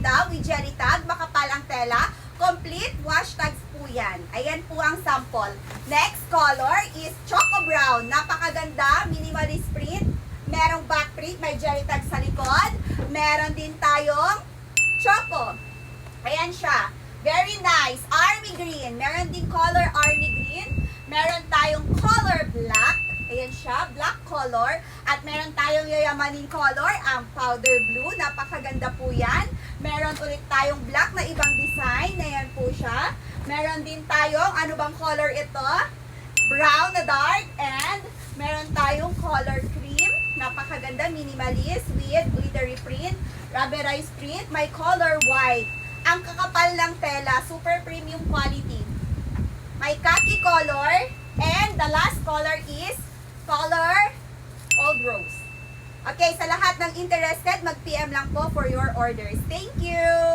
napakaganda with jelly tag, makapal ang tela, complete wash tags po yan. Ayan po ang sample. Next color is Choco Brown. Napakaganda, minimalist print. Merong back print, may jelly tag sa likod. Meron din tayong Choco. Ayan siya. Very nice. Army green. Meron din color army green. Meron tayong color black. Ayan siya, black color. At meron tayong yayamaning color, ang powder blue. Napakaganda po yan. Meron ulit tayong black na ibang design. Ayan po siya. Meron din tayong, ano bang color ito? Brown na dark. And meron tayong color cream. Napakaganda, minimalist with glittery print, rubberized print. May color white. Ang kakapal ng tela, super premium quality. May khaki color. And the last color is color Old Rose. Okay, sa lahat ng interested, mag-PM lang po for your orders. Thank you!